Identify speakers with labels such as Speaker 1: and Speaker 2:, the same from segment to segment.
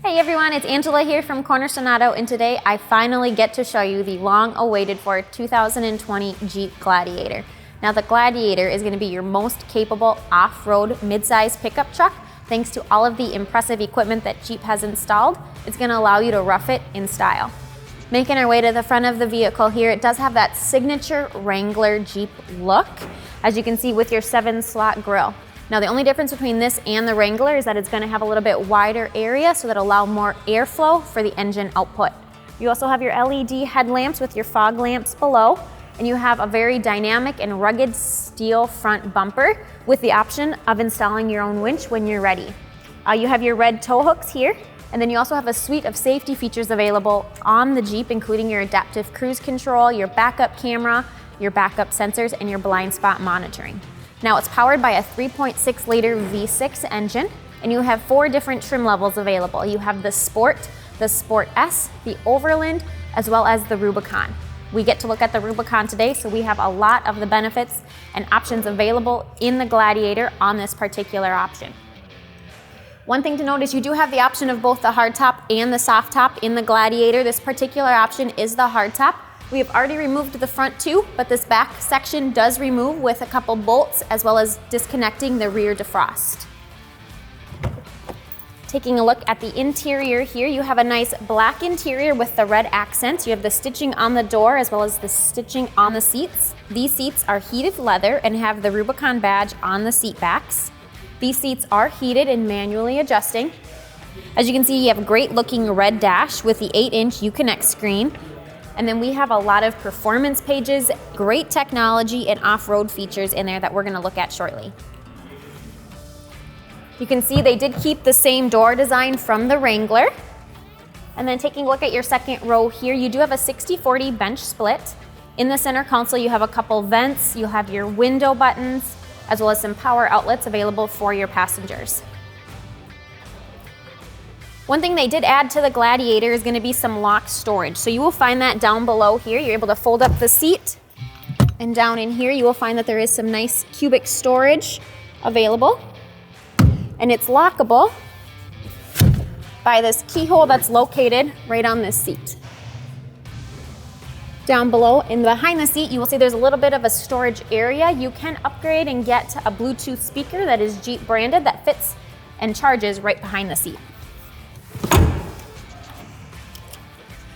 Speaker 1: Hey everyone, it's Angela here from Cornerstone Auto, and today I finally get to show you the long-awaited for 2020 Jeep Gladiator. Now the Gladiator is going to be your most capable off-road midsize pickup truck. Thanks to all of the impressive equipment that Jeep has installed, it's going to allow you to rough it in style. Making our way to the front of the vehicle here, it does have that signature Wrangler Jeep look, as you can see with your 7-slot grille. Now the only difference between this and the Wrangler is that it's going to have a little bit wider area so that allow more airflow for the engine output. You also have your LED headlamps with your fog lamps below, and you have a very dynamic and rugged steel front bumper with the option of installing your own winch when you're ready. You have your red tow hooks here, and then you also have a suite of safety features available on the Jeep, including your adaptive cruise control, your backup camera, your backup sensors, and your blind spot monitoring. Now it's powered by a 3.6 liter V6 engine, and you have 4 different trim levels available. You have the Sport S, the Overland, as well as the Rubicon. We get to look at the Rubicon today, so we have a lot of the benefits and options available in the Gladiator on this particular option. One thing to note is you do have the option of both the hardtop and the soft top in the Gladiator. This particular option is the hardtop. We have already removed the front two, but this back section does remove with a couple bolts, as well as disconnecting the rear defrost. Taking a look at the interior here, you have a nice black interior with the red accents. You have the stitching on the door as well as the stitching on the seats. These seats are heated leather and have the Rubicon badge on the seat backs. These seats are heated and manually adjusting. As you can see, you have a great looking red dash with the 8-inch Uconnect screen. And then we have a lot of performance pages, great technology, and off-road features in there that we're going to look at shortly. You can see they did keep the same door design from the Wrangler. And then taking a look at your second row here, you do have a 60-40 bench split. In the center console, you have a couple vents, you have your window buttons, as well as some power outlets available for your passengers. One thing they did add to the Gladiator is going to be some lock storage. So you will find that down below here. You're able to fold up the seat, and down in here you will find that there is some nice cubic storage available. And it's lockable by this keyhole that's located right on this seat. Down below and behind the seat, you will see there's a little bit of a storage area. You can upgrade and get a Bluetooth speaker that is Jeep branded that fits and charges right behind the seat.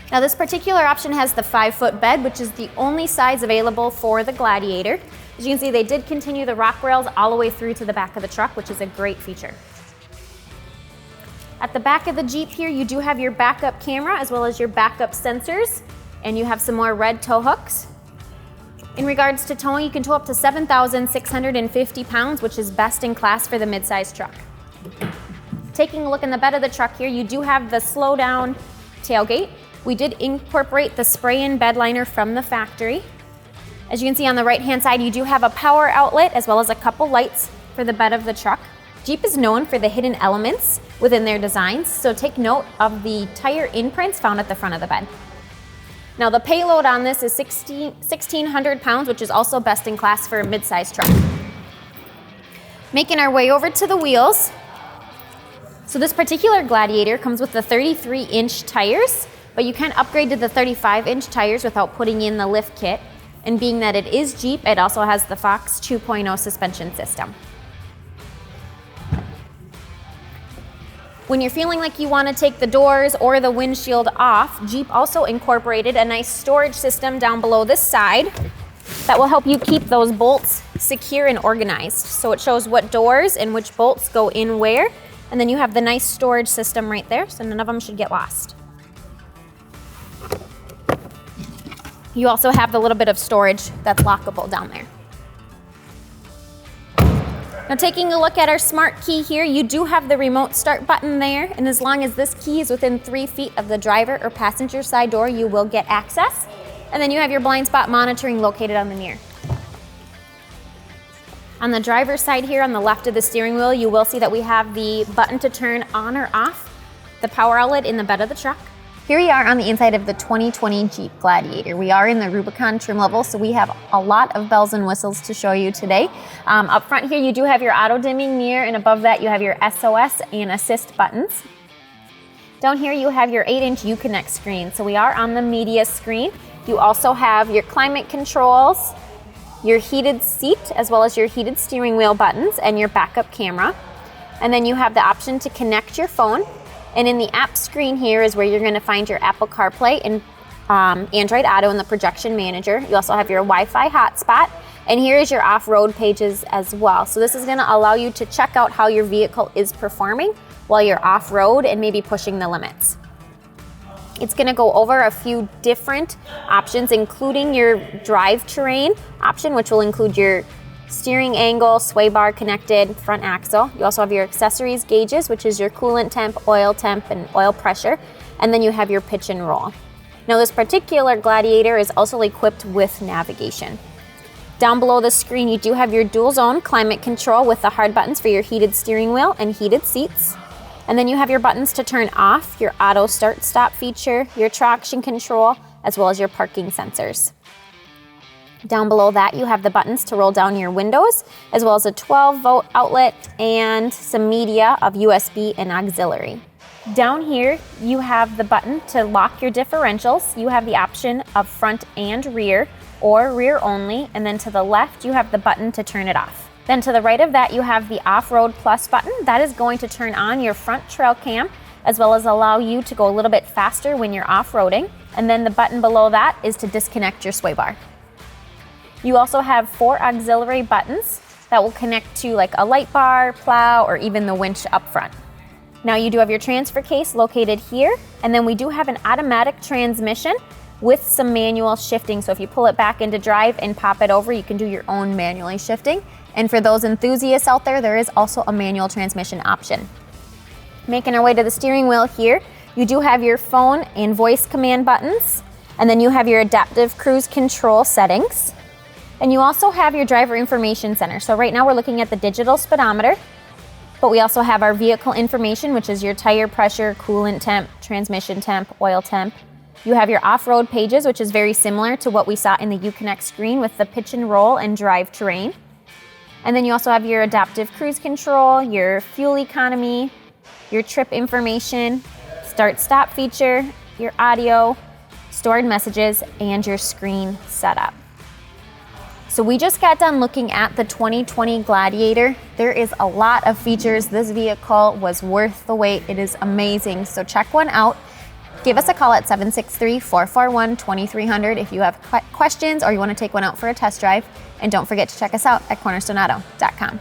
Speaker 1: Now this particular option has the 5-foot bed, which is the only size available for the Gladiator. As you can see, they did continue the rock rails all the way through to the back of the truck, which is a great feature. At the back of the Jeep here, you do have your backup camera as well as your backup sensors, and you have some more red tow hooks. In regards to towing, you can tow up to 7,650 pounds, which is best in class for the midsize truck. Taking a look in the bed of the truck here, you do have the slow down tailgate. We did incorporate the spray-in bed liner from the factory. As you can see on the right-hand side, you do have a power outlet as well as a couple lights for the bed of the truck. Jeep is known for the hidden elements within their designs, so take note of the tire imprints found at the front of the bed. Now the payload on this is 1,600 pounds, which is also best in class for a mid-size truck. Making our way over to the wheels. So this particular Gladiator comes with the 33-inch tires, but you can upgrade to the 35-inch tires without putting in the lift kit. And being that it is Jeep, it also has the Fox 2.0 suspension system. When you're feeling like you want to take the doors or the windshield off, Jeep also incorporated a nice storage system down below this side that will help you keep those bolts secure and organized. So it shows what doors and which bolts go in where, and then you have the nice storage system right there, so none of them should get lost. You also have the little bit of storage that's lockable down there. Now taking a look at our smart key here, you do have the remote start button there, and as long as this key is within 3 feet of the driver or passenger side door, you will get access. And then you have your blind spot monitoring located on the mirror. On the driver's side here on the left of the steering wheel, you will see that we have the button to turn on or off the power outlet in the bed of the truck. Here we are on the inside of the 2020 Jeep Gladiator. We are in the Rubicon trim level, so we have a lot of bells and whistles to show you today. Up front here, you do have your auto dimming mirror, and above that you have your SOS and assist buttons. Down here you have your 8-inch Uconnect screen. So we are on the media screen. You also have your climate controls, your heated seat, as well as your heated steering wheel buttons and your backup camera. And then you have the option to connect your phone. And in the app screen here is where you're going to find your Apple CarPlay and Android Auto in the projection manager. You also have your Wi-Fi hotspot. And here is your off-road pages as well. So this is going to allow you to check out how your vehicle is performing while you're off-road and maybe pushing the limits. It's going to go over a few different options, including your drive terrain option, which will include your steering angle, sway bar connected, front axle. You also have your accessories gauges, which is your coolant temp, and oil pressure. And then you have your pitch and roll. Now this particular Gladiator is also equipped with navigation. Down below the screen, you do have your dual zone climate control with the hard buttons for your heated steering wheel and heated seats. And then you have your buttons to turn off, your auto start stop feature, your traction control, as well as your parking sensors. Down below that, you have the buttons to roll down your windows, as well as a 12-volt outlet and some media of USB and auxiliary. Down here, you have the button to lock your differentials. You have the option of front and rear, or rear only, and then to the left, you have the button to turn it off. Then to the right of that, you have the Off-Road Plus button. That is going to turn on your front trail cam, as well as allow you to go a little bit faster when you're off-roading. And then the button below that is to disconnect your sway bar. You also have 4 auxiliary buttons that will connect to like a light bar, plow, or even the winch up front. Now you do have your transfer case located here, and then we do have an automatic transmission with some manual shifting. So if you pull it back into drive and pop it over, you can do your own manually shifting. And for those enthusiasts out there, there is also a manual transmission option. Making our way to the steering wheel here, you do have your phone and voice command buttons, and then you have your adaptive cruise control settings. And you also have your driver information center. So right now we're looking at the digital speedometer, but we also have our vehicle information, which is your tire pressure, coolant temp, transmission temp, oil temp. You have your off-road pages, which is very similar to what we saw in the Uconnect screen with the pitch and roll and drive terrain. And then you also have your adaptive cruise control, your fuel economy, your trip information, start-stop feature, your audio, stored messages, and your screen setup. So we just got done looking at the 2020 Gladiator. There is a lot of features. This vehicle was worth the wait. It is amazing. So check one out. Give us a call at 763-441-2300 if you have questions or you want to take one out for a test drive. And don't forget to check us out at cornerstoneauto.com.